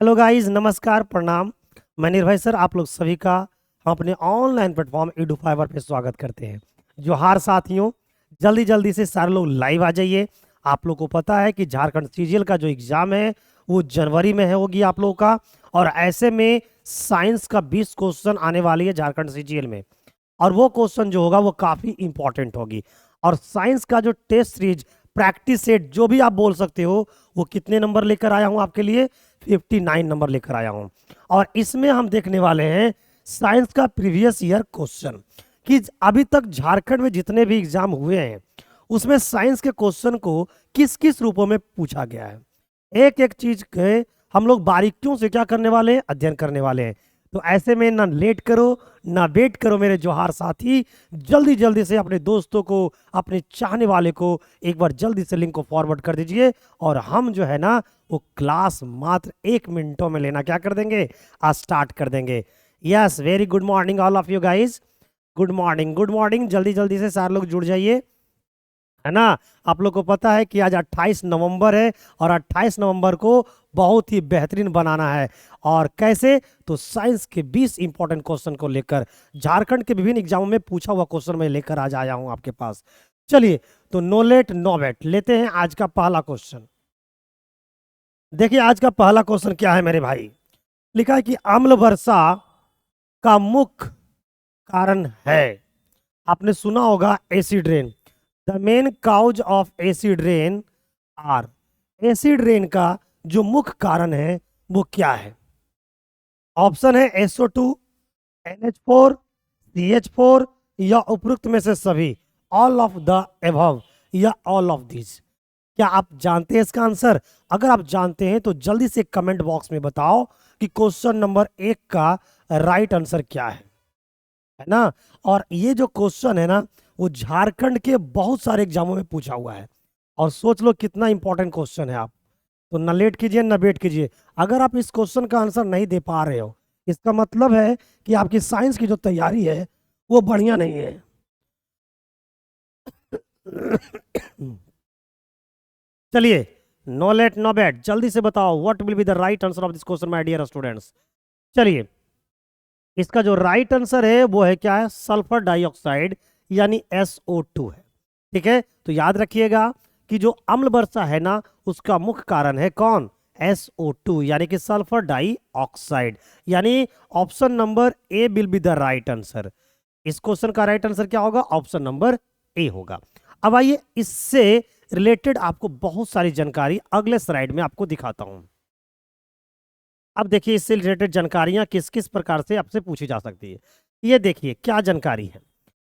Hello guys, नमस्कार, प्रणाम। मैं निर्भय सर आप लोग सभी का हम अपने ऑनलाइन प्लेटफॉर्म एडुफाइवर पे स्वागत करते हैं। जोहार साथियों, जल्दी जल्दी से सारे लोग लाइव आ जाइए। आप लोग को पता है कि झारखंड सीजीएल का जो एग्ज़ाम है वो जनवरी में होगी आप लोगों का। और ऐसे में साइंस का 20 क्वेश्चन आने वाली है झारखंड सीजीएल में। और वो क्वेश्चन जो होगा वो काफ़ी इंपॉर्टेंट होगी। और साइंस का जो टेस्ट सीरीज प्रैक्टिस सेट जो भी आप बोल सकते हो, वो कितने नंबर लेकर आया हूँ आपके लिए? 59 नंबर लेकर आया हूँ। और इसमें हम देखने वाले हैं साइंस का प्रीवियस ईयर क्वेश्चन, कि अभी तक झारखंड में जितने भी एग्जाम हुए हैं उसमें साइंस के क्वेश्चन को किस किस रूपों में पूछा गया है। एक एक चीज के हम लोग बारीकियों से क्या करने वाले हैं, अध्ययन करने वाले हैं। तो ऐसे में ना लेट करो ना वेट करो मेरे जोहार साथी, जल्दी जल्दी से अपने दोस्तों को, अपने चाहने वाले को एक बार जल्दी से लिंक को फॉरवर्ड कर दीजिए। और हम जो है ना वो क्लास मात्र 1 मिनटों में लेना क्या कर देंगे, स्टार्ट कर देंगे। Yes, very good morning all of you guys. Good morning, good morning. जल्दी जल्दी से सारे लोग जुड़ जाइए, है ना। आप लोग को पता है कि आज 28 नवंबर है और 28 नवंबर को बहुत ही बेहतरीन बनाना है। और कैसे? तो साइंस के 20 इंपॉर्टेंट क्वेश्चन को लेकर झारखंड के विभिन्न एग्जामों में पूछा हुआ क्वेश्चन मैं लेकर आज आया हूं आपके पास। चलिए, तो नो लेट नो वेट लेते हैं आज का पहला क्वेश्चन। देखिए आज का पहला क्वेश्चन क्या है मेरे भाई। लिखा है कि अम्ल वर्षा का मुख्य कारण है। आपने सुना होगा acid rain. The main cause of acid rain are. Acid rain का जो मुख्य कारण है वो क्या है? ऑप्शन है SO2, NH4, CH4 या उपरोक्त में से सभी, ऑल ऑफ द एबव या ऑल ऑफ दिस। क्या आप जानते हैं इसका आंसर? अगर आप जानते हैं तो जल्दी से कमेंट बॉक्स में बताओ कि क्वेश्चन नंबर 1 का राइट आंसर क्या है ना। और ये जो क्वेश्चन है ना वो झारखंड के बहुत सारे एग्जामों में पूछा हुआ है। और सोच लो कितना इंपॉर्टेंट क्वेश्चन है। आप तो न लेट कीजिए न वेट कीजिए। अगर आप इस क्वेश्चन का आंसर नहीं दे पा रहे हो, इसका मतलब है कि आपकी साइंस की जो तैयारी है वो बढ़िया नहीं है। चलिए, नो लेट नो वेट, जल्दी से बताओ what will be the right answer of this question my dear students. चलिए, इसका जो राइट आंसर है वो है क्या है? सल्फर डाइऑक्साइड यानी SO2 है। ठीक है, तो याद रखिएगा कि जो अम्ल वर्षा है ना उसका मुख्य कारण है कौन? SO2 यानी कि सल्फर डाइऑक्साइड। यानी option number A will be the right answer. इस क्वेश्चन का राइट आंसर क्या होगा? ऑप्शन नंबर ए होगा। अब आइए, इससे रिलेटेड आपको बहुत सारी जानकारी अगले स्लाइड में आपको दिखाता हूं। अब देखिए इससे रिलेटेड जानकारियां किस किस प्रकार से आपसे पूछी जा सकती है। ये देखिए क्या जानकारी है।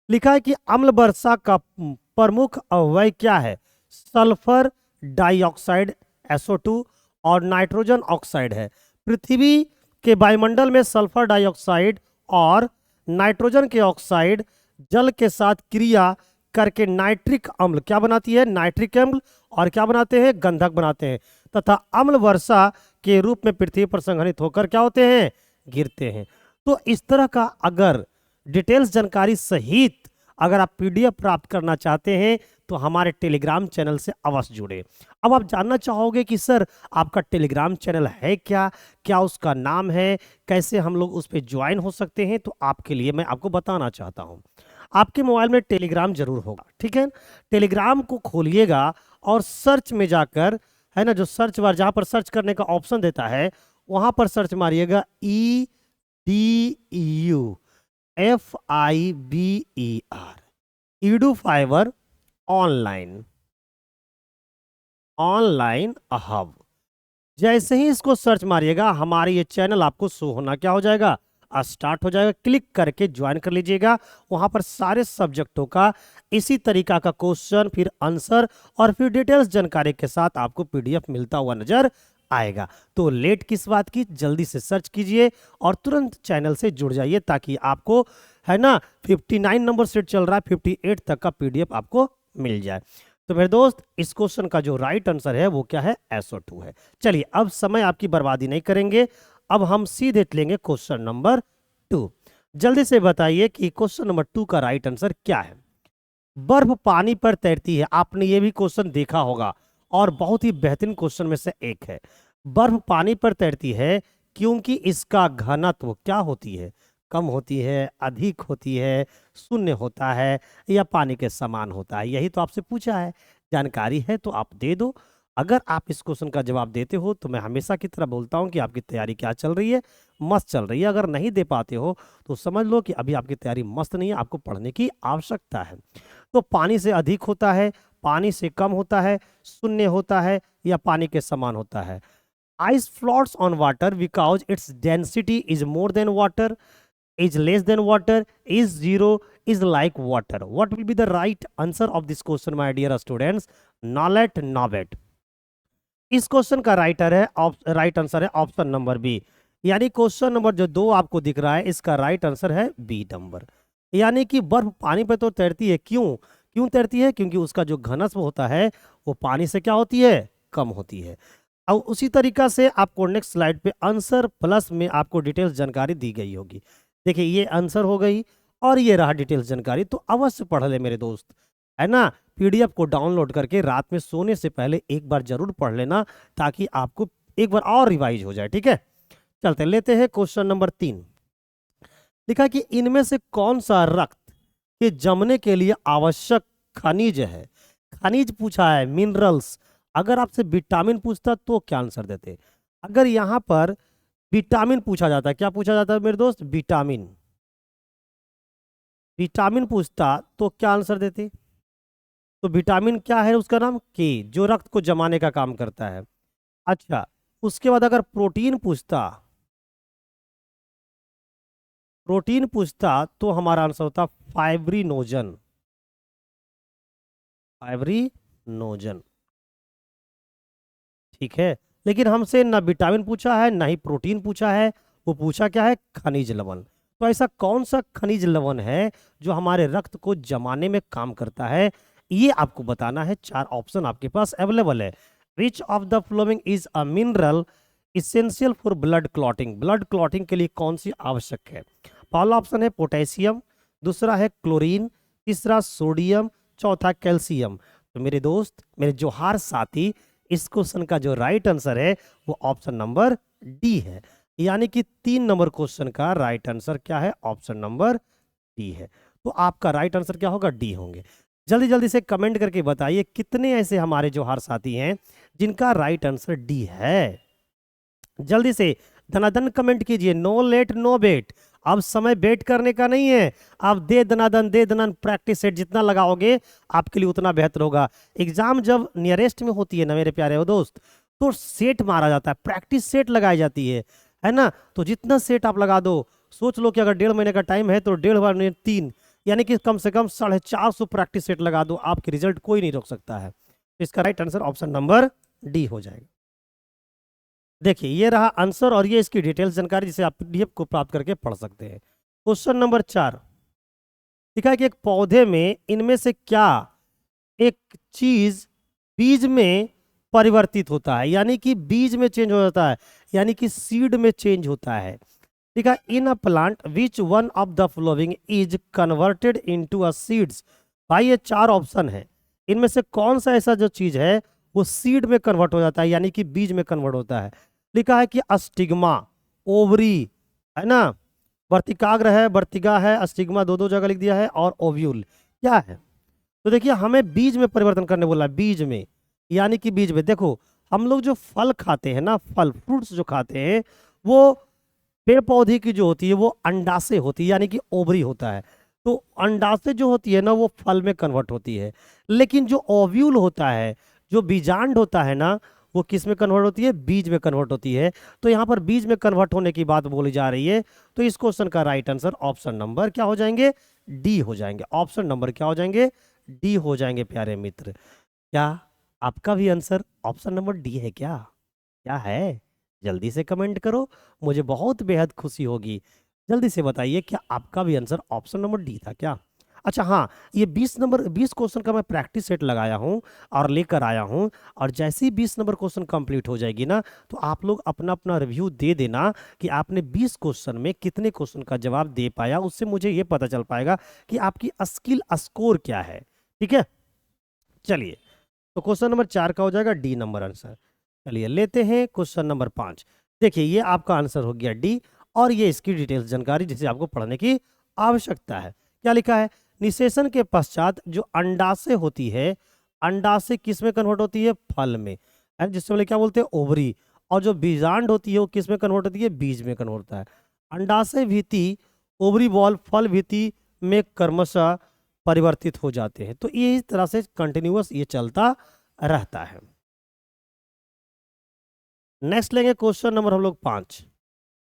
लिखा है कि अम्ल वर्षा का प्रमुख अवयव क्या है? सल्फर डाइऑक्साइड SO2 और नाइट्रोजन ऑक्साइड है। पृथ्वी के वायुमंडल में सल्फर डाइऑक्साइड और नाइट्रोजन के ऑक्साइड जल के साथ क्रिया करके नाइट्रिक अम्ल क्या बनाती है? नाइट्रिक अम्ल। और क्या बनाते हैं? गंधक बनाते हैं। तथा अम्ल वर्षा के रूप में पृथ्वी पर संघनित होकर क्या होते हैं? गिरते हैं। तो इस तरह का अगर डिटेल्स जानकारी सहित अगर आप PDF प्राप्त करना चाहते हैं तो हमारे टेलीग्राम चैनल से अवश्य जुड़े। अब आप जानना चाहोगे कि सर आपका टेलीग्राम चैनल है क्या, क्या उसका नाम है, कैसे हम लोग उस पर ज्वाइन हो सकते हैं? तो आपके लिए मैं आपको बताना चाहता हूं। आपके मोबाइल में टेलीग्राम जरूर होगा, ठीक है। टेलीग्राम को खोलिएगा और सर्च में जाकर, है ना, जो सर्च बार जहां पर सर्च करने का ऑप्शन देता है वहां पर सर्च मारिएगा EDUFIBER, Edufiber online, online hub. जैसे ही इसको सर्च मारिएगा हमारे ये चैनल आपको शो होना क्या हो जाएगा? स्टार्ट हो जाएगा। क्लिक करके ज्वाइन कर लीजिएगा। वहां पर सारे सब्जेक्टों का इसी तरीका का क्वेश्चन, फिर आंसर और फिर डिटेल्स जानकारी के साथ आपको PDF मिलता हुआ नजर आएगा। तो लेट किस बात की, जल्दी से सर्च कीजिए और तुरंत चैनल से जुड़ जाइए ताकि आपको, है ना, 59 नंबर सेट चल रहा है, 58 तक का PDF आपको मिल जाए। तो मेरे दोस्त, इस क्वेश्चन का जो राइट आंसर है वो क्या है? SO2 है। चलिए, अब समय आपकी बर्बादी नहीं करेंगे, अब हम सीधे लेंगे क्वेश्चन नंबर 2। जल्दी से बताइए कि क्वेश्चन नंबर 2 का राइट आंसर क्या है। बर्फ पानी पर तैरती है। आपने ये भी क्वेश्चन देखा होगा और बहुत ही बेहतरीन क्वेश्चन में से एक है। बर्फ पानी पर तैरती है क्योंकि इसका घनत्व क्या होती है, कम होती है, अधिक होती है, शून्य होता है या पानी के समान होता है। यही तो आपसे पूछा है, जानकारी है तो आप दे दो। अगर आप इस क्वेश्चन का जवाब देते हो तो मैं हमेशा की तरह बोलता हूँ कि आपकी तैयारी क्या चल रही है, मस्त चल रही है। अगर नहीं दे पाते हो तो समझ लो कि अभी आपकी तैयारी मस्त नहीं है, आपको पढ़ने की आवश्यकता है। तो पानी से अधिक होता है, पानी से कम होता है, शून्य होता है या पानी के समान होता है। Ice floats on water because its density is more than water, is less than water, is zero, is like water. What will be the right answer of this question, my dear students? Nollet Novet. इस question का right answer है option number B. यानी question number जो 2 आपको दिख रहा है, इसका राइट आंसर है बी नंबर। यानी कि बर्फ पानी पे तो तैरती है, क्यों क्यों तैरती है? क्योंकि उसका जो घनत्व होता है वो पानी से क्या होती है, कम होती है। अब उसी तरीका से आपको नेक्स्ट स्लाइड पे आंसर प्लस में आपको डिटेल्स जानकारी दी गई होगी। देखिए ये आंसर हो गई और ये रहा डिटेल्स जानकारी, तो अवश्य पढ़ ले मेरे दोस्त, है ना। पीडीएफ को डाउनलोड करके रात में सोने से पहले एक बार जरूर पढ़ लेना, ताकि आपको एक बार और रिवाइज हो जाए, ठीक है। चलते लेते हैं क्वेश्चन नंबर 3। लिखा कि इनमें से कौन सा रक्त के जमने के लिए आवश्यक खनिज है। खनिज पूछा है, मिनरल्स। अगर आपसे विटामिन पूछता तो क्या आंसर देते? अगर यहां पर विटामिन पूछा जाता, क्या पूछा जाता है मेरे दोस्त? विटामिन। विटामिन पूछता तो क्या आंसर देते? तो विटामिन क्या है उसका नाम? के, जो रक्त को जमाने का काम करता है। अच्छा, उसके बाद अगर प्रोटीन पूछता तो हमारा आंसर होता फाइब्रिनोजन। फाइब्रिनोजन, ठीक है। लेकिन हमसे ना विटामिन पूछा है ना ही प्रोटीन पूछा है, वो पूछा क्या है? खनिज लवण। तो ऐसा कौन सा खनिज लवण है जो हमारे रक्त को जमाने में काम करता है, ये आपको बताना है। 4 ऑप्शन आपके पास अवेलेबल है। Which of the flowing is a mineral essential for blood clotting. Blood clotting के लिए कौन सी आवश्यक है? पहला ऑप्शन है पोटेशियम, दूसरा है क्लोरीन, तीसरा सोडियम, चौथा कैल्शियम। तो मेरे दोस्त, मेरे जोहार साथी, इस क्वेश्चन का जो राइट आंसर है वो ऑप्शन नंबर डी है। यानी कि 3 नंबर क्वेश्चन का राइट आंसर क्या है? ऑप्शन नंबर डी है। तो आपका राइट आंसर क्या होगा? डी होंगे। जल्दी जल्दी से कमेंट करके बताइए कितने ऐसे हमारे जोहार साथी हैं जिनका राइट आंसर डी है। जल्दी से धनाधन कमेंट कीजिए, नो लेट नो वेट। अब समय वेट करने का नहीं है, आप दे दनादन दे दनादन, प्रैक्टिस सेट जितना लगाओगे आपके लिए उतना बेहतर होगा। एग्जाम जब नियरेस्ट में होती है ना मेरे प्यारे हो दोस्त, तो सेट मारा जाता है, प्रैक्टिस सेट लगाई जाती है ना। तो जितना सेट आप लगा दो, सोच लो कि अगर 1.5 महीने का टाइम है तो 1.5 3, यानी कि कम से कम 450 प्रैक्टिस सेट लगा दो, आपके रिजल्ट कोई नहीं रोक सकता है। तो इसका right answer option number D हो जाएगा। देखिए ये रहा आंसर और ये इसकी डिटेल्स जानकारी, जिसे आप पीडीएफ को प्राप्त करके पढ़ सकते हैं। क्वेश्चन नंबर 4 लिखा है कि एक पौधे में इनमें से क्या एक चीज बीज में परिवर्तित होता है, यानी कि बीज में चेंज हो जाता है, यानी कि सीड में चेंज होता है। ठीक है, in a plant which one of the flowing is converted into a seeds. भाई ये 4 ऑप्शन है, इनमें से कौन सा ऐसा जो चीज है वो सीड में कन्वर्ट हो जाता है, यानी कि बीज में कन्वर्ट होता है। लिखा है कि अस्टिग्मा, ओवरी, है ना, वर्तिकाग्र है, वर्तिका है, अस्टिग्मा 2 जगह लिख दिया है, और ओव्यूल क्या है। तो देखिए हमें बीज में परिवर्तन करने बोला है, बीज में, यानी कि बीज में। देखो हम लोग जो फल खाते हैं ना, फल फ्रूट्स जो खाते हैं, वो पेड़ पौधे की जो होती है वो अंडाशय होती है, यानी कि ओवरी होता है। तो अंडाशय जो होती है ना वो फल में कन्वर्ट होती है। लेकिन जो ओव्यूल होता है, जो बीजांड होता है ना, वो किस में कन्वर्ट होती है? बीज में कन्वर्ट होती है। तो यहाँ पर बीज में कन्वर्ट होने की बात बोली जा रही है। तो इस क्वेश्चन का राइट आंसर ऑप्शन नंबर क्या हो जाएंगे? डी हो जाएंगे। ऑप्शन नंबर क्या हो जाएंगे? डी हो जाएंगे प्यारे मित्र। क्या आपका भी आंसर ऑप्शन नंबर डी है क्या? क्या है? जल्दी से कमेंट करो, मुझे बहुत बेहद खुशी होगी। जल्दी से बताइए क्या आपका भी आंसर ऑप्शन नंबर डी था क्या? अच्छा हाँ, ये 20 क्वेश्चन का मैं प्रैक्टिस सेट लगाया हूँ और लेकर आया हूँ, और जैसे ही 20 नंबर क्वेश्चन कंप्लीट हो जाएगी ना, तो आप लोग अपना अपना रिव्यू दे देना कि आपने 20 क्वेश्चन में कितने क्वेश्चन का जवाब दे पाया। उससे मुझे ये पता चल पाएगा कि आपकी स्किल स्कोर क्या है। ठीक है, चलिए तो क्वेश्चन नंबर 4 का हो जाएगा डी नंबर आंसर। चलिए लेते हैं क्वेश्चन नंबर 5। देखिए ये आपका आंसर हो गया डी, और ये इसकी डिटेल्स जानकारी जिसे आपको पढ़ने की आवश्यकता है। क्या लिखा है? निषेचन के पश्चात जो अंडाशय होती है, अंडाशय किस में कन्वर्ट होती है? फल में, है जिससे हम लोग क्या बोलते हैं? ओवरी। और जो बीजांड होती है वो किस में कन्वर्ट होती है? बीज में कन्वर्ट होता है। अंडाशय भीति, ओवरी बॉल फल भीति में क्रमशः परिवर्तित हो जाते हैं। तो ये इस तरह से कंटिन्यूअस ये चलता रहता है। नेक्स्ट लेंगे क्वेश्चन नंबर हम लोग 5।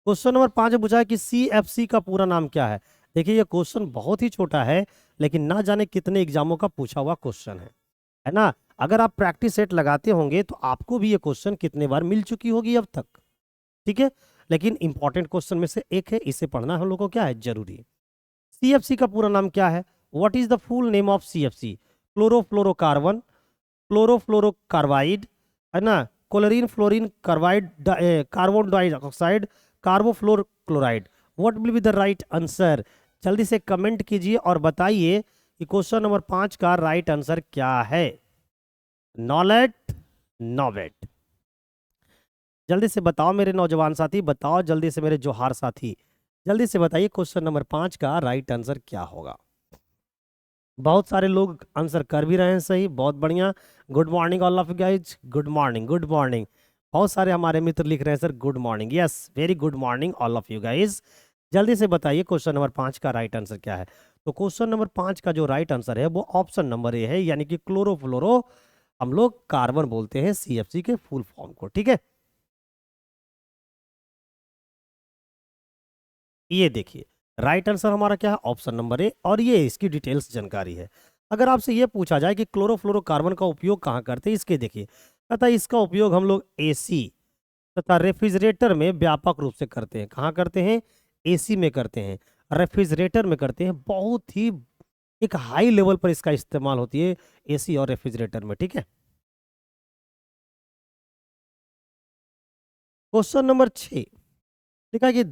क्वेश्चन नंबर 5 में पूछा है कि CFC का पूरा नाम क्या है। देखिए ये क्वेश्चन बहुत ही छोटा है, लेकिन ना जाने कितने एग्जामों का पूछा हुआ क्वेश्चन है ना। अगर आप प्रैक्टिस सेट लगाते होंगे तो आपको भी ये क्वेश्चन कितने बार मिल चुकी होगी अब तक, ठीक है। लेकिन इंपॉर्टेंट क्वेश्चन में से एक है, इसे पढ़ना हम लोग को क्या है? जरूरी। CFC का पूरा नाम क्या है? What is the full name of CFC? Chlorofluorocarbon, chlorofluorocarbide, है ना, chlorine fluorine carbide, carbon dioxide, carbofluor chloride. What will be the right answer? जल्दी से कमेंट कीजिए और बताइए कि क्वेश्चन नंबर 5 का राइट आंसर क्या है। नॉलेट, नोवेट, जल्दी से बताओ मेरे नौजवान साथी, बताओ जल्दी से मेरे जोहार साथी, जल्दी से बताइए क्वेश्चन नंबर 5 का राइट आंसर क्या होगा। बहुत सारे लोग आंसर कर भी रहे हैं सही, बहुत बढ़िया। Good morning all of you guys, good morning, good morning. बहुत सारे हमारे मित्र लिख रहे हैं sir good morning. Yes, very good morning all of you guys. जल्दी से बताइए क्वेश्चन नंबर 5 का राइट आंसर क्या है। तो क्वेश्चन नंबर 5 का जो राइट आंसर है वो ऑप्शन नंबर ए है, यानी कि क्लोरोफ्लोरो हम लोग कार्बन बोलते हैं CFC के फुल फॉर्म को, ठीक है। ये देखिए राइट आंसर हमारा क्या है? ऑप्शन नंबर ए, और ये इसकी डिटेल्स जानकारी है। अगर आपसे ये पूछा जाए कि क्लोरोफ्लोरोकार्बन का उपयोग कहाँ करते हैं, इसके देखिए तथा इसका उपयोग हम लोग AC तथा रेफ्रिजरेटर में व्यापक रूप से करते हैं। कहाँ करते हैं? AC में करते हैं, रेफ्रिजरेटर में करते हैं। बहुत ही एक हाई लेवल पर इसका इस्तेमाल होती है AC और रेफ्रिजरेटर में, ठीक है। क्वेश्चन नंबर 6 लिखा है कि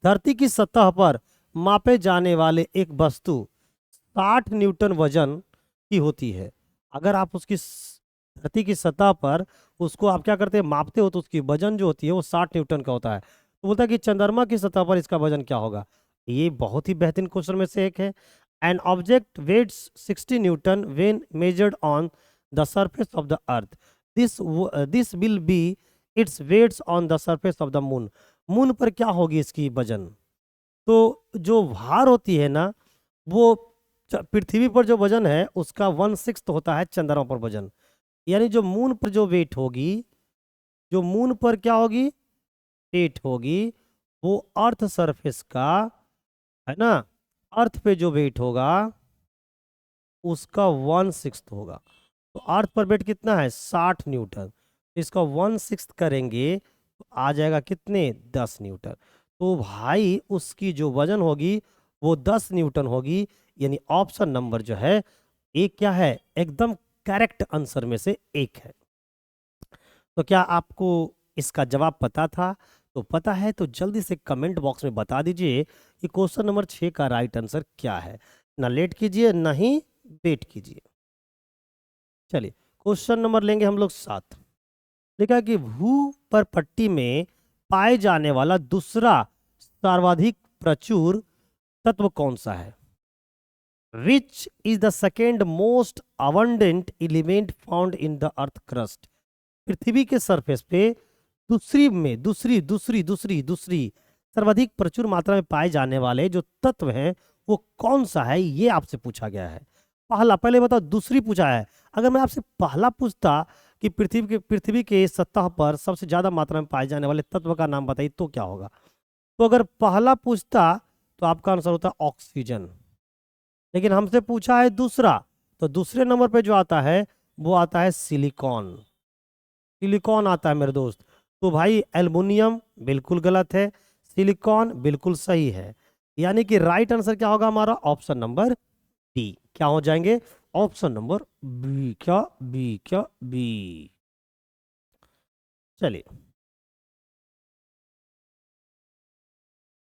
धरती की सतह पर मापे जाने वाले एक वस्तु 60 न्यूटन वजन की होती है। अगर आप उसकी धरती की सतह पर उसको आप क्या करते हैं? मापते हो, तो उसकी वजन जो होती है वो 60 न्यूटन का होता है। तो बोलता है कि चंद्रमा की सतह पर इसका वजन क्या होगा। ये बहुत ही बेहतरीन क्वेश्चन में से एक है। An object weights 60 newton when measured on the surface of the earth, this will be its weights on the surface of the moon. Moon पर क्या होगी इसकी वजन? तो जो भार होती है ना, वो पृथ्वी पर जो वजन है उसका 1/6 होता है चंद्रमा पर वजन। यानी जो मून पर जो वेट होगी, जो मून पर क्या होगी? वेट होगी, वो अर्थ सरफेस का, है ना, अर्थ पे जो वेट होगा उसका 1/6 होगा। तो अर्थ पर वेट कितना है? 60 न्यूटन। तो इसका 1/6 करेंगे तो आ जाएगा कितने? 10 न्यूटन। तो भाई उसकी जो वजन होगी वो 10 न्यूटन होगी। यानी ऑप्शन नंबर जो है एक क्या है? एकदम करेक्ट आंसर में से एक है। तो क्या आपको इसका जवाब पता था? तो पता है तो जल्दी से कमेंट बॉक्स में बता दीजिए कि क्वेश्चन नंबर 6 का राइट आंसर क्या है। ना लेट कीजिए ना ही वेट कीजिए। चलिए क्वेश्चन नंबर लेंगे हम लोग 7। लिखा है कि भू पर पट्टी में पाए जाने वाला दूसरा सर्वाधिक प्रचुर तत्व कौन सा है? Which is the second most abundant element found in the earth crust. पृथ्वी के सरफेस पे दूसरी सर्वाधिक प्रचुर मात्रा में पाए जाने वाले जो तत्व हैं वो कौन सा है, ये आपसे पूछा गया है। पहले बताओ, दूसरी पूछा है। अगर मैं आपसे पहला पूछता कि पृथ्वी के सतह पर सबसे ज्यादा मात्रा में पाए जाने वाले तत्व का नाम बताइए तो क्या होगा। तो अगर पहला पूछता तो आपका आंसर होता ऑक्सीजन। लेकिन हमसे पूछा है दूसरा, तो दूसरे नंबर पे जो आता है वो आता है सिलिकॉन। सिलिकॉन आता है मेरे दोस्त। तो भाई एल्युमिनियम बिल्कुल गलत है, सिलिकॉन बिल्कुल सही है। यानी कि राइट आंसर क्या होगा हमारा? Option number D. क्या हो जाएंगे? Option number B. क्या बी। चलिए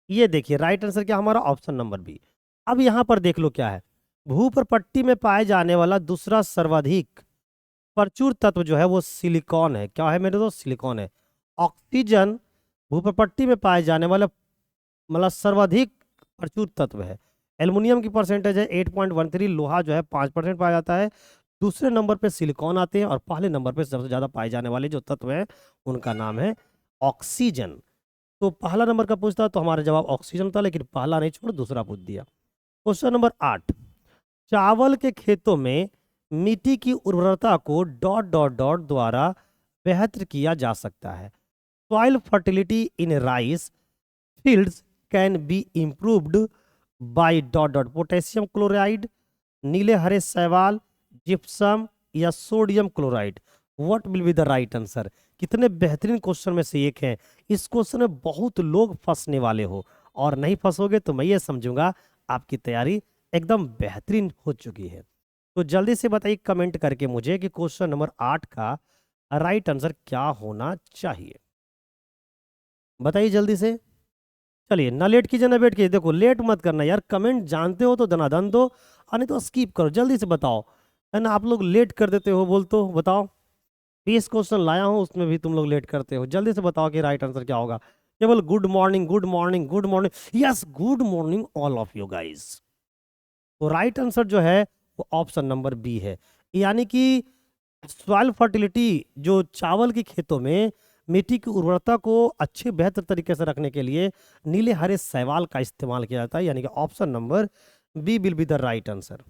ये देखिए राइट आंसर क्या हमारा? Option number B. अब यहां पर देख लो क्या है। भू पर पट्टी में पाए जाने वाला दूसरा सर्वाधिक प्रचुर तत्व जो है वो सिलिकॉन है। क्या है मेरे दोस्त? सिलिकॉन है। ऑक्सीजन भूप्रपट्टी में पाए जाने वाला मतलब सर्वाधिक प्रचुर तत्व है। एल्युमिनियम की परसेंटेज है 8.13, लोहा जो है 5% पाया जाता है। दूसरे नंबर पे सिलिकॉन आते हैं और पहले नंबर पे सबसे ज़्यादा पाए जाने वाले जो तत्व हैं उनका नाम है ऑक्सीजन। तो पहला नंबर का पूछता तो हमारा जवाब ऑक्सीजन था, लेकिन पहला नहीं छोड़ दूसरा पूछ दिया। क्वेश्चन नंबर 8, चावल के खेतों में मिट्टी की उर्वरता को डॉट डॉट डॉट द्वारा बेहतर किया जा सकता है। Soil fertility in rice fields can be improved by dot dot potassium chloride, नीले हरे शैवाल, जिप्सम या sodium chloride. What will be the right answer? कितने बेहतरीन क्वेश्चन में से एक है। इस क्वेश्चन में बहुत लोग फंसने वाले हो, और नहीं फंसोगे तो मैं ये समझूंगा आपकी तैयारी एकदम बेहतरीन हो चुकी है। तो जल्दी से बताइए कमेंट करके मुझे कि क्वेश्चन नंबर 8 का राइट आंसर क्या होना चाहिए। बताइए जल्दी से। चलिए, ना लेट कीजिए ना वेट कीजिए। देखो, लेट मत करना यार, कमेंट जानते हो तो दनादन दो, और नहीं तो स्किप करो। जल्दी से बताओ, है ना? आप लोग लेट कर देते हो। बोल तो बताओ, 20 क्वेश्चन लाया हूँ उसमें भी तुम लोग लेट करते हो। जल्दी से बताओ कि राइट आंसर क्या होगा। केवल good morning good morning good morning, yes good morning all of you guys. तो राइट आंसर जो है वो ऑप्शन नंबर बी है, यानी कि सॉइल फर्टिलिटी जो चावल के खेतों में मिट्टी की उर्वरता को अच्छे बेहतर तरीके से रखने के लिए नीले हरे शैवाल का इस्तेमाल किया जाता है, यानी कि option number B will be the right answer.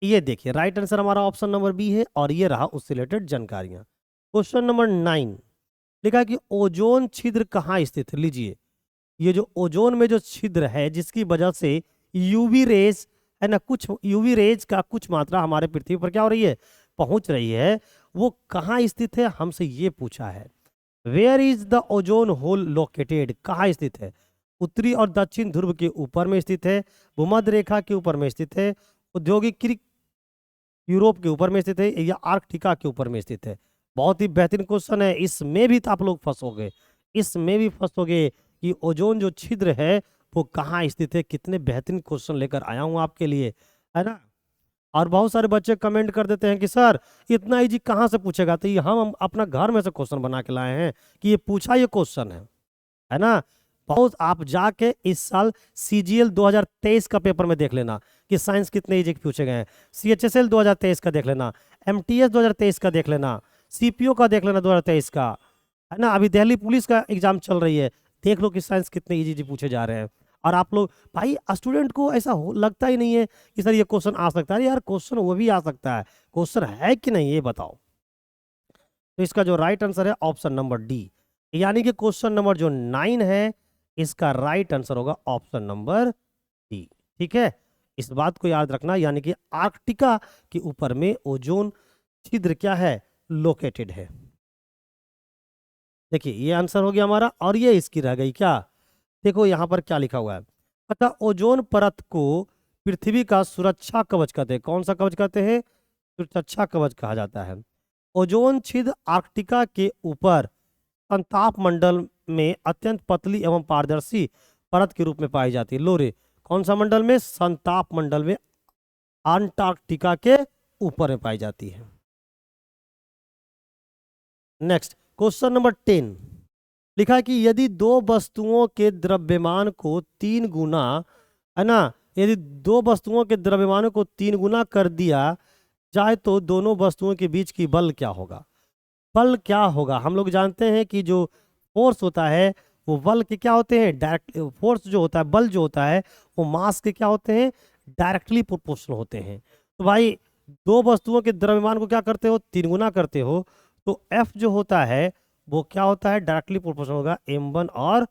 ये देखिए, राइट आंसर हमारा ऑप्शन नंबर बी है, और ये रहा उससे रिलेटेड जानकारियां। क्वेश्चन नंबर 9 लिखा है कि ओजोन छिद्र कहाँ स्थित है। लीजिए, ये जो ओजोन में जो छिद्र है जिसकी वजह से यूवी रेज, है ना, कुछ यूवी रेज का कुछ मात्रा हमारे पृथ्वी पर क्या हो रही है, पहुंच रही है, वो कहाँ स्थित है हमसे ये पूछा है। Where is the ozone hole located? कहाँ स्थित है? उत्तरी और दक्षिण ध्रुव के ऊपर में स्थित है, भूमध्य रेखा के ऊपर में स्थित है, औद्योगिक यूरोप के ऊपर में स्थित है, या आर्कटिका के ऊपर में स्थित है? बहुत ही बेहतरीन क्वेश्चन है। इसमें भी तो आप लोग फंसोगे, इसमें भी फंसोगे कि ओजोन जो छिद्र है वो कहाँ स्थित है। कितने बेहतरीन क्वेश्चन लेकर आया हूं आपके लिए, है ना? और बहुत सारे बच्चे कमेंट कर देते हैं कि सर इतना इजी कहाँ से पूछेगा। तो ये हम अपना घर में से क्वेश्चन बना के लाए हैं कि ये पूछा ये क्वेश्चन है ना? बहुत आप जाके इस साल सीजीएल 2023 का पेपर में देख लेना कि साइंस कितने इजी पूछे गए हैं। सीएचएसएल 2023 का देख लेना, एमटीएस 2023 का देख लेना, सीपीओ का देख लेना 2023 का, है ना? अभी दिल्ली पुलिस का एग्जाम चल रही है, देख लो कि साइंस कितने इजी पूछे जा रहे हैं। और आप लोग भाई स्टूडेंट को ऐसा लगता ही नहीं है कि सर ये क्वेश्चन आ सकता है। यार क्वेश्चन वो भी आ सकता है, क्वेश्चन है कि नहीं ये बताओ। तो इसका जो राइट आंसर है ऑप्शन नंबर डी, यानी कि क्वेश्चन नंबर जो 9 है इसका राइट आंसर होगा ऑप्शन नंबर डी। ठीक है, इस बात को याद रखना, यानी कि आर्कटिका के ऊपर में ओजोन छिद्र क्या है, लोकेटेड है। देखिए, ये आंसर हो गया हमारा, और ये इसकी रह गई क्या। देखो यहाँ पर क्या लिखा हुआ है, अतः ओजोन परत को पृथ्वी का सुरक्षा कवच कहते हैं। कौन सा कवच कहते हैं? सुरक्षा कवच कहा जाता है। ओजोन छिद्र आर्कटिका के ऊपर संताप मंडल में अत्यंत पतली एवं पारदर्शी परत के रूप में पाई जाती है। लोरे, कौन सा मंडल में? संताप मंडल में, अंटार्कटिका के ऊपर में पाई जाती है। नेक्स्ट क्वेश्चन नंबर 10 लिखा है कि यदि दो वस्तुओं के द्रव्यमान को 3 गुना, है ना, यदि दो वस्तुओं के द्रव्यमान को 3 गुना कर दिया जाए तो दोनों वस्तुओं के बीच की बल क्या होगा? बल क्या होगा? हम लोग जानते हैं कि जो फोर्स होता है वो बल के क्या होते हैं, डायरेक्ट फोर्स जो होता है, बल जो होता है वो मास के क्या होते हैं, डायरेक्टली प्रोपोर्शनल होते हैं। तो भाई दो वस्तुओं के द्रव्यमान को क्या करते हो, 3 गुना करते हो, तो F जो होता है वो क्या होता है, डायरेक्टली प्रोपोर्शनल होगा M1 और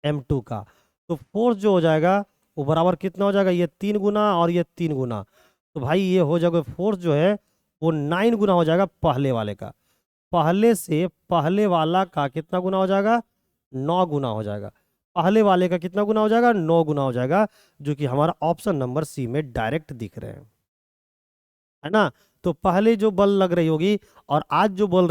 M2 का। तो फोर्स जो हो जाएगा वो बराबर कितना हो जाएगा, ये 3 गुना और ये 3 गुना। तो भाई ये हो जाएगा फोर्स जो है वो 9 गुना हो जाएगा पहले वाले का। पहले से पहले वाला का कितना गुना हो जाएगा, 9 गुना हो जाएगा। पहले वाले का कितना गुना हो जाएगा, 9 गुना हो जाएगा, जो कि हमारा ऑप्शन नंबर सी में डायरेक्ट दिख रहे हैं, है ना? तो पहले जो बल लग रही होगी और आज जो बल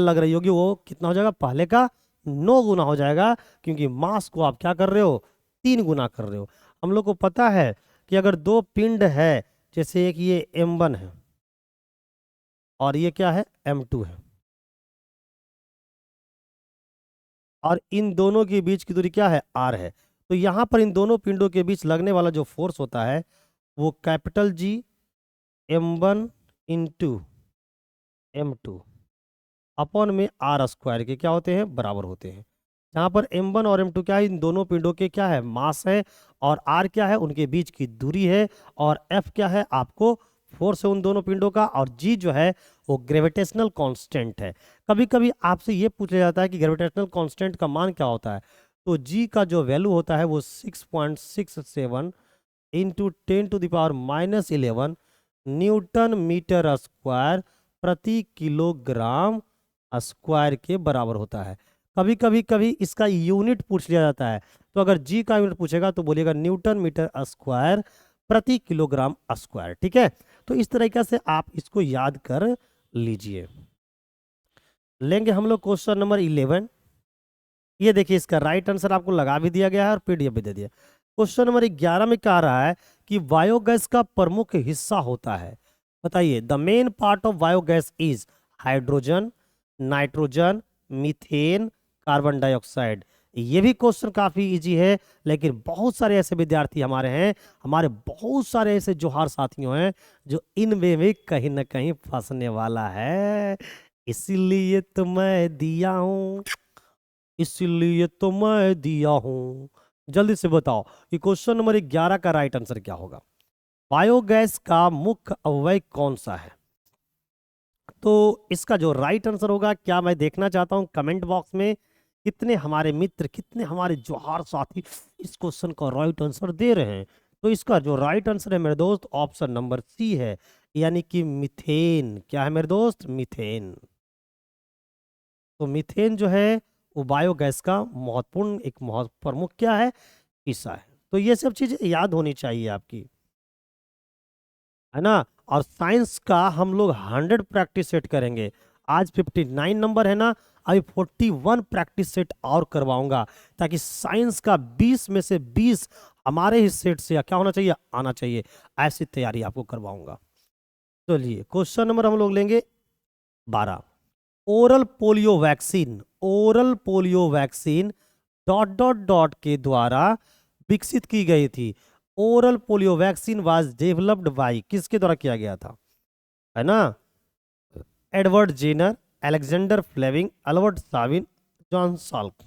लग रही होगी वो कितना हो जाएगा, पहले का 9 गुना हो जाएगा, क्योंकि मास को आप क्या कर रहे हो, 3 गुना कर रहे हो। हम लोग को पता है कि अगर दो पिंड है, जैसे एक ये M1 है, और ये क्या है, m2 है। और इन दोनों के बीच की दूरी क्या है, r है। तो यहाँ पर इन दोनों पिंडों के बीच लगने वाला जो फोर्स होता है वो capital G m1 into m2 upon में r स्क्वायर के क्या होते हैं, बराबर होते हैं। यहाँ पर m1 और m2 क्या है, इन दोनों पिंडों के क्या है, मास है। और r क्या है, उनके बीच की दूरी है। और f क्या है, आपको फोर्स है उन दोनों पिंडों का। और g जो है वो ग्रेविटेशनल कांस्टेंट है। कभी कभी आपसे ये पूछा जाता है कि ग्रेविटेशनल कांस्टेंट का मान क्या होता है, तो g का जो वैल्यू होता है वो 6.67 इंटू 10⁻⁻11 न्यूटन मीटर स्क्वायर प्रति किलोग्राम स्क्वायर के बराबर होता है। कभी इसका यूनिट पूछ लिया जाता है, तो अगर जी का यूनिट पूछेगा तो बोलिएगा न्यूटन मीटर स्क्वायर प्रति किलोग्राम स्क्वायर। ठीक है, तो इस तरीके से आप इसको याद कर लीजिए। लेंगे हम लोग क्वेश्चन नंबर 11। ये देखिए, इसका राइट आंसर आपको लगा भी दिया गया है और पीडीएफ भी दे दिया। क्वेश्चन नंबर 11 में क्या आ रहा है कि बायोगैस का प्रमुख हिस्सा होता है। बताइए, the main part of biogas is hydrogen, nitrogen, methane, carbon dioxide. ये भी क्वेश्चन काफी इजी है, लेकिन बहुत सारे ऐसे विद्यार्थी हमारे हैं, हमारे बहुत सारे ऐसे जोहार साथियों हैं जो इनमें भी कहीं ना कहीं फंसने वाला है। इसीलिए तो मैं दिया हूं, इसीलिए तो मैं दिया हूं। जल्दी से बताओ कि क्वेश्चन नंबर 11 का राइट आंसर क्या होगा। बायोगैस का मुख्य अवयव कौन सा है? तो इसका जो राइट आंसर होगा, क्या मैं देखना चाहता हूं कमेंट बॉक्स में कितने हमारे मित्र, कितने हमारे जोहार साथी इस क्वेश्चन का राइट आंसर दे रहे हैं। तो इसका जो राइट आंसर है मेरे दोस्त, ऑप्शन नंबर सी है, यानी कि मीथेन। क्या है मेरे दोस्त? मीथेन। तो मीथेन जो है वो बायोगैस का महत्वपूर्ण एक प्रमुख क्या है, हिस्सा है। तो ये सब चीजें याद होनी चाहिए आपकी, है ना। और साइंस का हम लोग 100 प्रैक्टिस सेट करेंगे। आज 59 नंबर है ना, अभी 41 प्रैक्टिस सेट और करवाऊंगा, ताकि साइंस का 20 में से 20 हमारे ही सेट से क्या होना चाहिए, आना चाहिए। ऐसी तैयारी आपको करवाऊंगा। चलिए, क्वेश्चन नंबर हम लोग लेंगे 12। Oral polio vaccine, oral polio vaccine dot dot dot के द्वारा विकसित की गई थी। Oral polio vaccine was developed by, किसके द्वारा किया गया था, है ना? Edward Jenner, Alexander Fleming, Albert Sabin, John Salk.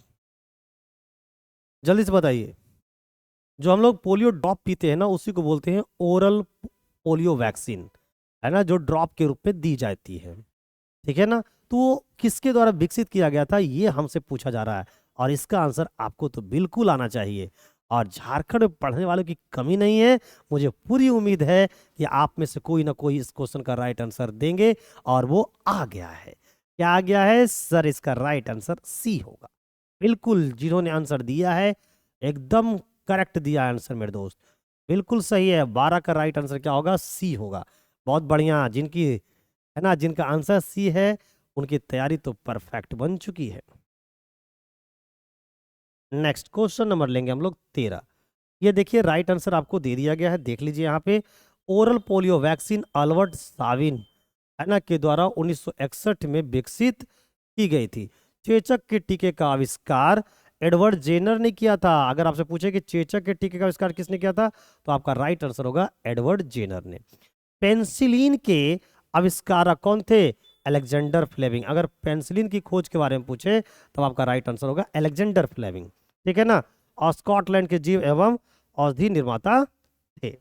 जल्दी से बताइए। जो हम लोग पोलियो ड्रॉप पीते हैं ना, उसी को बोलते हैं ओरल पोलियो वैक्सीन, है ना, जो ड्रॉप के रूप में दी जाती है। ठीक है ना। तो वो किसके द्वारा विकसित किया गया था, ये हमसे पूछा जा रहा है, और इसका आंसर आपको तो बिल्कुल आना चाहिए। और झारखंड में पढ़ने वालों की कमी नहीं है, मुझे पूरी उम्मीद है कि आप में से कोई ना कोई इस क्वेश्चन का राइट आंसर देंगे, और वो आ गया है। क्या आ गया है सर? इसका राइट आंसर सी होगा। बिल्कुल, जिन्होंने आंसर दिया है एकदम करेक्ट दिया है आंसर मेरे दोस्त, बिल्कुल सही है। 12 का राइट आंसर क्या होगा? सी होगा। बहुत बढ़िया, जिनकी, है ना, जिनका आंसर सी है उनकी तैयारी तो परफेक्ट बन चुकी है। नेक्स्ट क्वेश्चन नंबर लेंगे हम लोग 13। ये देखिए, राइट आंसर आपको दे दिया गया है, देख लीजिए यहाँ पे। Oral polio vaccine Albert Sawin, है ना, के द्वारा 1961 में विकसित की गई थी। चेचक के टीके का आविष्कार एडवर्ड जेनर ने किया था। अगर आपसे पूछे कि चेचक के टीके का आविष्कार किसने किया था, तो आपका राइट आंसर होगा एडवर्ड जेनर ने। पेंसिलिन के आविष्कारक कौन थे? Alexander Fleming. अगर पेंसिलिन की खोज के बारे में पूछे तो आपका राइट आंसर होगा अलेक्जेंडर फ्लेमिंग। ठीक है ना। और स्कॉटलैंड के जीव एवं औषधि निर्माता थे।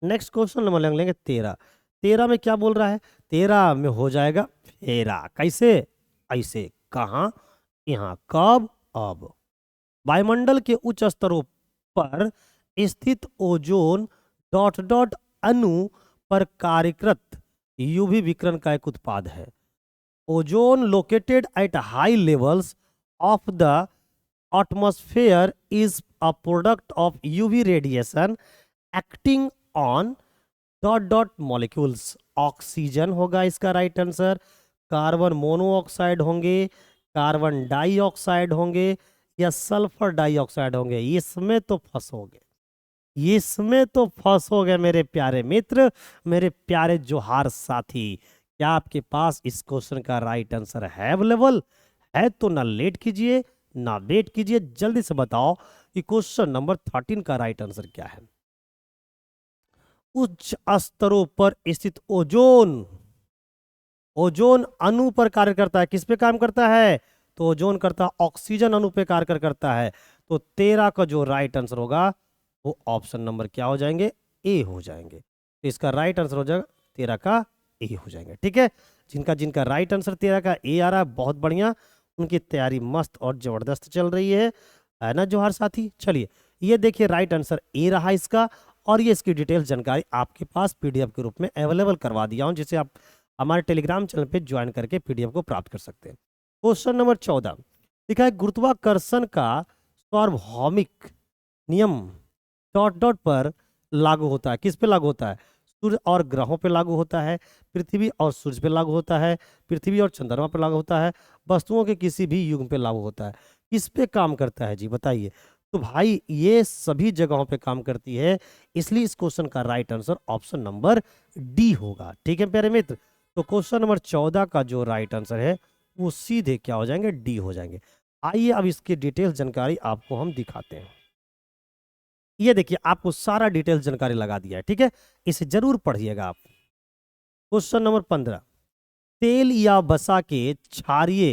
नेक्स्ट क्वेश्चन नंबर लेंगे 13। 13 में क्या बोल रहा है? 13 में हो जाएगा फेरा। कैसे? ऐसे, कहाँ, यहाँ, कब, अब। वायुमंडल के उच्च स्तरों पर स्थित ओजोन डॉट डॉट अणु पर कार्यरत यूवी विकिरण का एक उत्पाद है। Ozone located at high levels of the atmosphere is a product of UV radiation acting on dot dot molecules. Oxygen होगा इसका राइट आंसर, कार्बन मोनोऑक्साइड होंगे, कार्बन डाइऑक्साइड होंगे, या सल्फर डाइऑक्साइड होंगे। इसमें तो फंसोगे। इसमें तो फंस हो गए मेरे प्यारे मित्र, मेरे प्यारे जोहार साथी। क्या आपके पास इस क्वेश्चन का राइट आंसर है अवेलेबल? है तो ना लेट कीजिए ना वेट कीजिए, जल्दी से बताओ कि क्वेश्चन नंबर 13 का राइट आंसर क्या है। उच्च स्तरों पर स्थित ओजोन, ओजोन अणु पर कार्य करता है। किस पे काम करता है? तो ओजोन करता है ऑक्सीजन अणु पे कार्य करता है। तो 13 का जो राइट आंसर होगा वो ऑप्शन नंबर क्या हो जाएंगे? ए हो जाएंगे। तो इसका राइट आंसर हो जाएगा 13 का ए हो जाएंगे। ठीक है, जिनका जिनका राइट आंसर 13 का ए आ रहा है, बहुत बढ़िया, उनकी तैयारी मस्त और जबरदस्त चल रही है ना जोहार साथी। चलिए ये देखिए राइट आंसर ए रहा इसका, और ये इसकी डिटेल जानकारी आपके पास पीडीएफ के रूप में अवेलेबल करवा दिया हूं, जिसे आप हमारे टेलीग्राम चैनल पे ज्वाइन करके पीडीएफ को प्राप्त कर सकते हैं। क्वेश्चन नंबर 14 लिखा है, गुरुत्वाकर्षण का सार्वभौमिक नियम डॉट डॉट पर लागू होता है। किस पे लागू होता है? सूर्य और ग्रहों पे लागू होता है, पृथ्वी और सूर्य पे लागू होता है, पृथ्वी और चंद्रमा पे लागू होता है, वस्तुओं के किसी भी युग पे लागू होता है। किस पे काम करता है जी बताइए? तो भाई ये सभी जगहों पे काम करती है, इसलिए इस क्वेश्चन का right answer option number D होगा। ठीक है प्यारे मित्र, तो क्वेश्चन नंबर 14 का जो राइट आंसर है वो सीधे क्या हो जाएंगे? डी हो जाएंगे। आइए अब इसकी डिटेल जानकारी आपको हम दिखाते हैं। ये देखिए आपको सारा डिटेल जानकारी लगा दिया है। ठीक है, इसे जरूर पढ़िएगा आप। क्वेश्चन नंबर 15, तेल या वसा के क्षारीय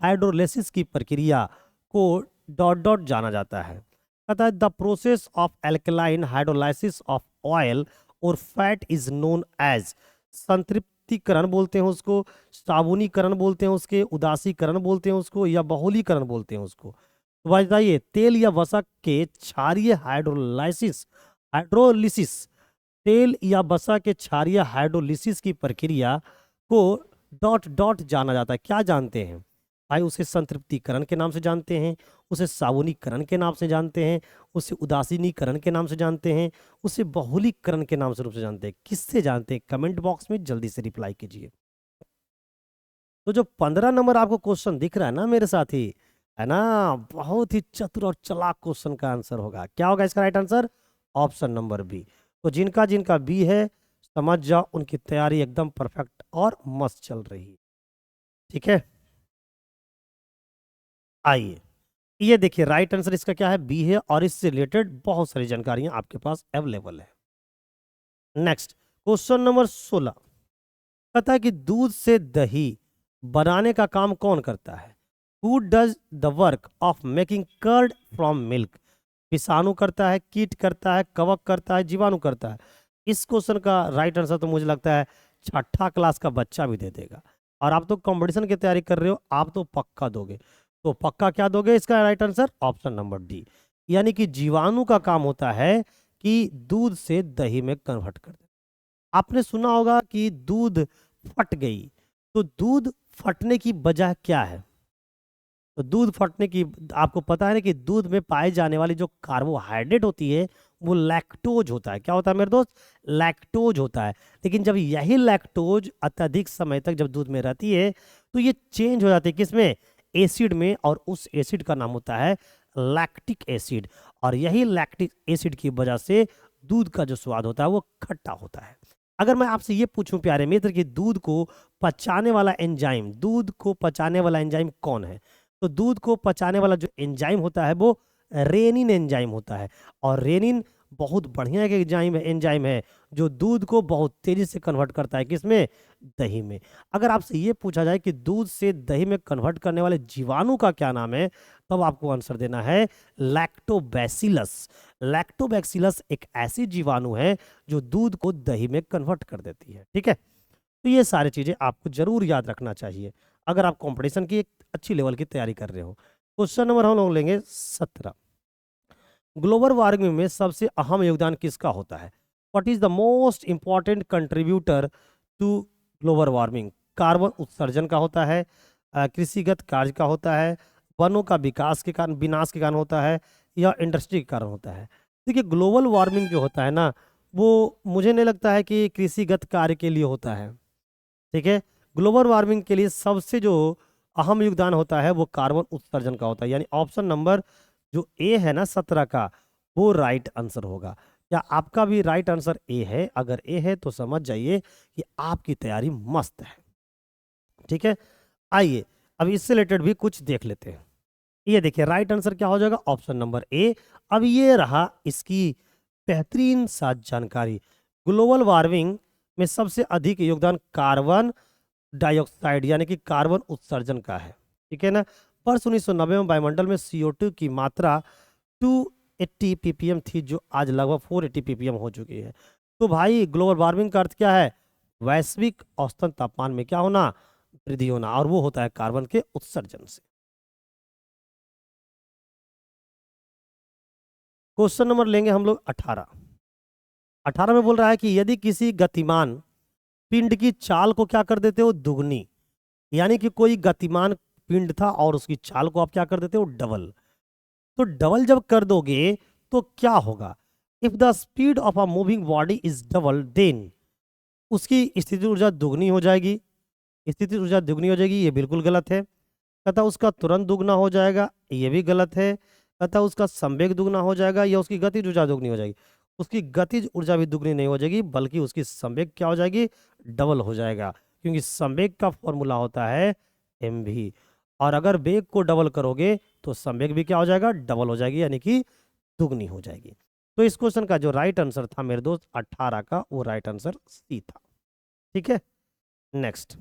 हाइड्रोलिसिस की प्रक्रिया को डॉट डॉट जाना जाता है। कहता है the process of alkaline hydrolysis of oil और फैट इज नोन एज। संतृप्तिकरण बोलते हैं उसको, साबुनीकरण बोलते हैं उसके, उदासीकरण बोलते हैं उसको, या बहुलीकरण बोलते हैं उसको। तो बताइए तेल या वसा के क्षारीय हाइड्रोलाइसिस, हाइड्रोलिसिस, तेल या वसा के क्षारीय हाइड्रोलिसिस की प्रक्रिया को डॉट डॉट जाना जाता है। क्या जानते हैं भाई? उसे संतृप्तिकरण के नाम से जानते हैं, उसे साबुनीकरण के नाम से जानते हैं, उसे उदासीनीकरण के नाम से जानते हैं, उसे बहुलीकरण के नाम से रूप से जानते हैं। किससे जानते हैं? कमेंट बॉक्स में जल्दी से रिप्लाई कीजिए। तो जो 15 नंबर आपको क्वेश्चन दिख रहा है ना मेरे साथी, है ना, बहुत ही चतुर और चालाक क्वेश्चन का आंसर होगा। क्या होगा इसका right answer? Option number B. तो जिनका जिनका बी है समझ जाओ उनकी तैयारी एकदम परफेक्ट और मस्त चल रही है। ठीक है, आइए ये देखिए राइट आंसर इसका क्या है? बी है, और इससे रिलेटेड बहुत सारी जानकारियां आपके पास अवेलेबल है। नेक्स्ट क्वेश्चन नंबर 16 कहता है कि दूध से दही बनाने का काम कौन करता है? Who does the work of making curd from milk? विषाणु करता है, कीट करता है, कवक करता है, जीवाणु करता है? इस क्वेश्चन का राइट आंसर तो मुझे लगता है छठा क्लास का बच्चा भी दे देगा। और आप तो कंपटीशन की तैयारी कर रहे हो, आप तो पक्का दोगे। तो पक्का क्या दोगे? इसका right answer option number D, यानी कि जीवाणु का काम होता है कि दूध से दही में कन्वर्ट कर दे। आपने सुना होगा कि दूध फट गई, तो दूध फटने की वजह क्या है? तो दूध फटने की, आपको पता है ना कि दूध में पाए जाने वाली जो कार्बोहाइड्रेट होती है वो लैक्टोज होता है। क्या होता है मेरे दोस्त? लैक्टोज होता है। लेकिन जब यही लैक्टोज अत्यधिक समय तक जब दूध में रहती है तो ये चेंज हो जाती है किसमें? एसिड में, और उस एसिड का नाम होता है लैक्टिक एसिड। और यही लैक्टिक एसिड की वजह से दूध का जो स्वाद होता है वो खट्टा होता है। अगर मैं आपसे ये पूछूं प्यारे मित्र कि दूध को पचाने वाला एंजाइम, दूध को पचाने वाला एंजाइम कौन है? तो दूध को पचाने वाला जो एंजाइम होता है वो रेनिन एंजाइम होता है। और रेनिन बहुत बढ़िया एक एंजाइम है जो दूध को बहुत तेजी से कन्वर्ट करता है किसमें? दही में। अगर आपसे ये पूछा जाए कि दूध से दही में कन्वर्ट करने वाले जीवाणु का क्या नाम है, तब आपको आंसर देना है लैक्टोबैसिलस। लैक्टोबैसिलस एक ऐसी जीवाणु है जो दूध को दही में कन्वर्ट कर देती है। ठीक है, तो ये सारी चीजें आपको जरूर याद रखना चाहिए अगर आप कंपटीशन की एक अच्छी लेवल की तैयारी कर रहे हो। क्वेश्चन नंबर हम लोग लेंगे 17, ग्लोबल वार्मिंग में सबसे अहम योगदान किसका होता है? What is the most important contributor to global warming? Carbon उत्सर्जन का होता है, कृषिगत कार्य का होता है, वनों का विकास के कारण, विनाश के कारण होता है, या इंडस्ट्री के कारण होता है? देखिए ग्लोबल वार्मिंग जो होता है ना, वो मुझे नहीं लगता है कि कृषिगत कार्य के लिए होता है। ठीक है, ग्लोबल वार्मिंग के लिए सबसे जो अहम योगदान होता है वो कार्बन उत्सर्जन का होता है, यानी ऑप्शन नंबर जो ए है ना 17 का, वो राइट आंसर होगा। क्या आपका भी राइट आंसर ए है? अगर ए है तो समझ जाइए कि आपकी तैयारी मस्त है। ठीक है, आइए अब इससे रिलेटेड भी कुछ देख लेते हैं। ये देखिए राइट आंसर क्या हो जाएगा, ऑप्शन नंबर ए। अब ये रहा इसकी बेहतरीन सा जानकारी। ग्लोबल वार्मिंग में सबसे अधिक योगदान कार्बन डाइऑक्साइड यानी कि कार्बन उत्सर्जन का है। ठीक है ना। वर्ष 1990 में वायुमंडल में CO2 की मात्रा 280 ppm थी, जो आज लगभग 480 ppm हो चुकी है। तो भाई ग्लोबल वार्मिंग का अर्थ क्या है? वैश्विक औसतन तापमान में क्या होना? वृद्धि होना, और वो होता है कार्बन के उत्सर्जन से। क्वेश्चन नंबर लेंगे हम लोग 18। 18 में बोल रहा है कि यदि किसी गतिमान पिंड की चाल को क्या कर देते हो? दुगनी। यानी कि कोई गतिमान पिंड था और उसकी चाल को आप क्या कर देते हो? डबल। तो डबल जब कर दोगे तो क्या होगा? If the speed of a moving body is double then उसकी स्थिति ऊर्जा दुगनी हो जाएगी। स्थिति ऊर्जा दुगनी हो जाएगी, ये बिल्कुल गलत है। कहता उसका तुरंत दुगना हो जाएगा, ये भी गलत है। कहता उसका संवेग दुगना हो जाएगा या उसकी गतिज ऊर्जा दुगनी हो जाएगी। उसकी गतिज ऊर्जा भी दुगनी नहीं हो जाएगी, बल्कि उसकी संवेग क्या हो जाएगी? डबल हो जाएगा, क्योंकि संवेग का फॉर्मूला होता है mv। और अगर वेग को डबल करोगे तो संवेग भी क्या हो जाएगा? डबल हो जाएगी, यानी कि दुगनी हो जाएगी। तो इस क्वेश्चन का जो राइट आंसर था मेरे दोस्त 18 का, वो राइट आंसर सी था। ठीक है, नेक्स्ट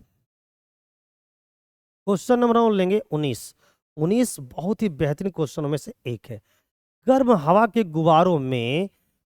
क्वेश्चन नंबर हम लेंगे 19। 19 बहुत ही बेहतरीन क्वेश्चनों में से एक है। गर्म हवा के गुब्बारों में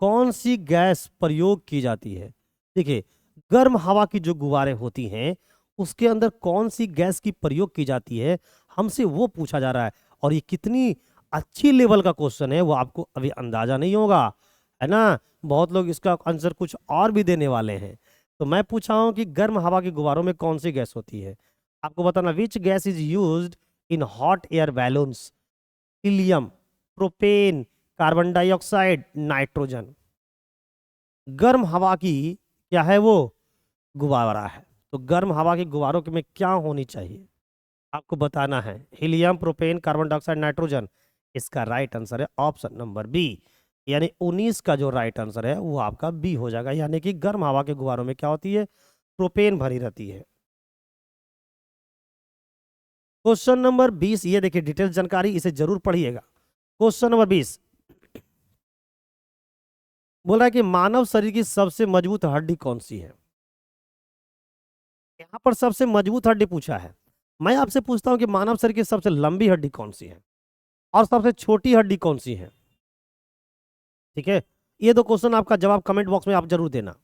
कौन सी गैस प्रयोग की जाती है? देखिए, गर्म हवा की जो गुब्बारे होती हैं उसके अंदर कौन सी गैस की प्रयोग की जाती है, हमसे वो पूछा जा रहा है। और ये कितनी अच्छी लेवल का क्वेश्चन है वो आपको अभी अंदाजा नहीं होगा, है ना। बहुत लोग इसका आंसर कुछ और भी देने वाले हैं। तो मैं पूछा हूं कि गर्म हवा के गुब्बारों में कौन सी गैस होती है। आपको बताना, which gas is used in hot air balloons? Helium, propane, carbon dioxide, nitrogen. गर्म हवा की क्या है वो? गुब्बारा है। तो गर्म हवा के गुब्बारों में क्या होनी चाहिए आपको बताना है? Helium, propane, carbon dioxide, nitrogen. इसका राइट आंसर है ऑप्शन नंबर बी। यानी 19 का जो राइट आंसर है वो आपका बी हो जाएगा, यानी कि गर्म हवा के गुब्बारों में क्या होती है? प्रोपेन भरी रहती है। क्वेश्चन नंबर 20, ये देखिए डिटेल जानकारी, इसे जरूर पढ़िएगा। क्वेश्चन नंबर 20 बोल रहा है कि मानव शरीर की सबसे मजबूत हड्डी कौन सी है? यहां पर सबसे मजबूत हड्डी पूछा है। मैं आपसे पूछता हूं कि मानव शरीर की सबसे लंबी हड्डी कौन सी है और सबसे छोटी हड्डी कौन सी है? ठीक है, ये दो क्वेश्चन आपका जवाब कमेंट बॉक्स में आप जरूर देना।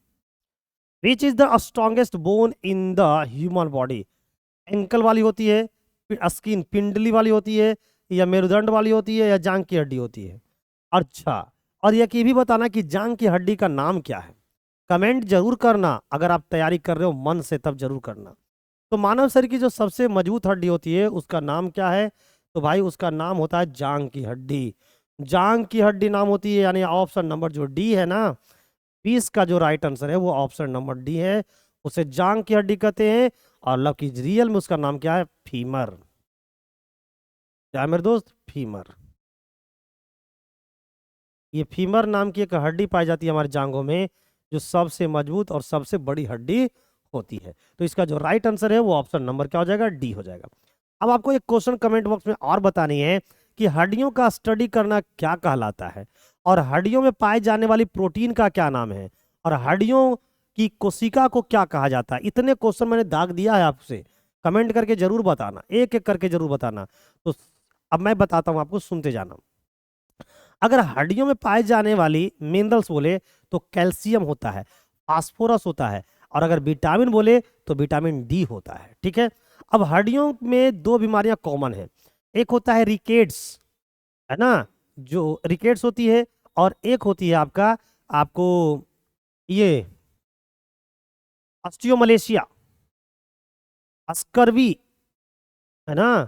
विच is the strongest bone in the human body? Ankle वाली होती है, स्किन पिंडली वाली होती है, या मेरुदंड वाली होती है, या जांग की हड्डी होती है? अच्छा, और ये भी बताना कि जांग की हड्डी का नाम क्या है। कमेंट जरूर करना, अगर आप तैयारी कर रहे हो मन से तब जरूर करना। तो मानव शरीर की जो सबसे मजबूत हड्डी होती है उसका नाम क्या है? तो भाई उसका नाम होता है जांग की हड्डी। जांग की हड्डी नाम होती है, यानी ऑप्शन नंबर जो डी है ना, 20 का जो राइट आंसर है वो ऑप्शन नंबर डी है। उसे जांग की हड्डी कहते हैं। और लकी रियल में उसका नाम क्या है? फीमर। क्या है मेरे दोस्त? फीमर। ये फीमर नाम की एक हड्डी पाई जाती है हमारे जांघों में, जो सबसे मजबूत और सबसे बड़ी हड्डी होती है। तो इसका जो राइट आंसर है वो ऑप्शन नंबर क्या हो जाएगा? डी हो जाएगा। अब आपको एक क्वेश्चन कमेंट बॉक्स में और बतानी है कि हड्डियों का स्टडी करना क्या कहलाता है, और हड्डियों में पाए जाने वाली प्रोटीन का क्या नाम है, और हड्डियों की कोशिका को क्या कहा जाता है। इतने क्वेश्चन मैंने दाग दिया है आपसे, कमेंट करके जरूर बताना, एक एक करके जरूर बताना। तो अब मैं बताता हूं आपको, सुनते जाना। अगर हड्डियों में पाए जाने वाली मिनरल्स बोले तो कैल्शियम होता है, फास्फोरस होता है, और अगर विटामिन बोले तो विटामिन डी होता है। ठीक है, अब हड्डियों में दो बीमारियां कॉमन है। एक होता है रिकेट्स, है ना, जो रिकेट्स होती है, और एक होती है आपका आपको ये ऑस्टियोमलेशिया, स्कर्वी, है ना।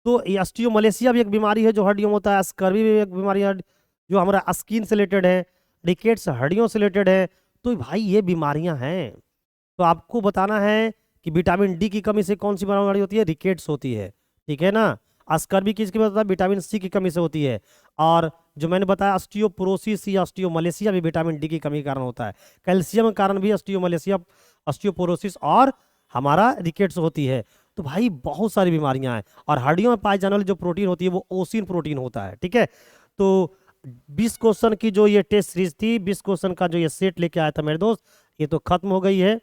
तो ये ऑस्टियोमलेशिया भी एक बीमारी है जो हड्डियों में होता है, स्कर्वी भी एक बीमारी है जो हमारा स्किन से रिलेटेड है, रिकेट्स हड्डियों से रिलेटेड है। तो भाई ये बीमारियां हैं। तो आपको बताना है कि विटामिन डी की कमी से कौन सी बीमारी होती है? रिकेट्स होती है। ठीक है ना। स्कर्वी किसकी वजह से होता है? विटामिन सी की कमी से होती है। और जो मैंने बताया ऑस्टियोपोरोसिस या ऑस्टियोमलेशिया भी विटामिन डी की कमी के कारण होता है। कैल्शियम के कारण भी ऑस्टियोमलेशिया, ऑस्टियोपोरोसिस और हमारा रिकेट्स होती है। तो भाई बहुत सारी बीमारियां हैं। और हड्डियों में पाए जाने वाली जो प्रोटीन होती है वो ओसिन प्रोटीन होता है, ठीक है। तो 20 क्वेश्चन की जो ये टेस्ट सीरीज थी, 20 क्वेश्चन का जो ये सेट लेके आया था मेरे दोस्त, ये तो खत्म हो गई है।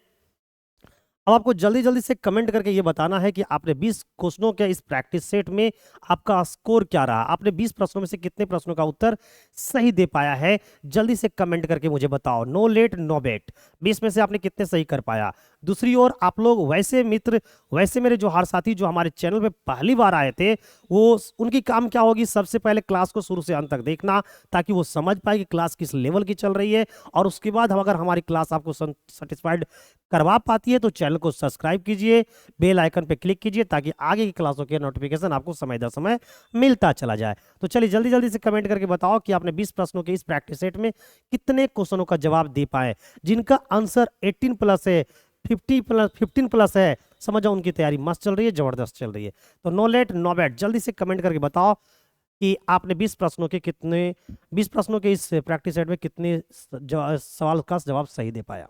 अब आपको जल्दी जल्दी से कमेंट करके ये बताना है कि आपने 20 क्वेश्चनों के इस प्रैक्टिस सेट में आपका स्कोर क्या रहा, आपने 20 प्रश्नों में से कितने प्रश्नों का उत्तर सही दे पाया है। जल्दी से कमेंट करके मुझे बताओ, नो लेट नो बेट। 20 में से आपने कितने सही कर पाया। दूसरी ओर आप लोग वैसे मित्र, वैसे मेरे जो हर साथी जो हमारे चैनल पे पहली बार आए थे, वो उनकी काम क्या होगी, सबसे पहले क्लास को शुरू से अंत तक देखना, ताकि वो समझ पाए कि क्लास किस लेवल की चल रही है। और उसके बाद हम अगर हमारी क्लास आपको सेटिस्फाइड करवा पाती है तो चैनल को सब्सक्राइब कीजिए, बेल आइकन पे क्लिक कीजिए, ताकि आगे की क्लासों के नोटिफिकेशन आपको समय दर समय मिलता चला जाए। तो चलिए जल्दी जल्दी से कमेंट करके बताओ कि आपने 20 प्रश्नों के इस प्रैक्टिस सेट में कितने क्वेश्चनों का जवाब दे पाए। जिनका आंसर 18 प्लस है, 15 प्लस है, समझ जाओ उनकी तैयारी मस्त चल रही है, जबरदस्त चल रही है। तो नो लेट नो बैट, जल्दी से कमेंट करके बताओ कि आपने 20 प्रश्नों के कितने, 20 प्रश्नों के इस प्रैक्टिस सेट में कितने सवाल का जवाब सही दे पाया।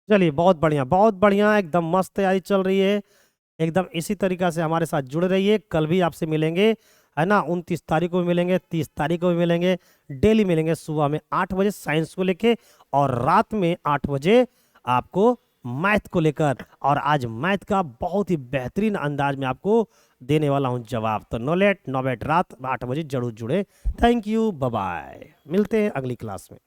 चलिए बहुत बढ़िया, एकदम मस्त तैयारी चल रही है। एकदम इसी तरीका से हमारे साथ जुड़े रहिए। कल भी आपसे मिलेंगे, है ना, 29 तारीख को भी मिलेंगे, 30 तारीख को भी मिलेंगे। डेली मिलेंगे सुबह में 8 बजे साइंस को लेके, और रात में 8 बजे आपको मैथ को लेकर। और आज मैथ का बहुत ही बेहतरीन अंदाज में आपको देने वाला हूं जवाब। तो नो लेट नो बेट, रात 8 बजे जरूर जुड़े। थैंक यू, बाय बाय, मिलते हैं अगली क्लास में।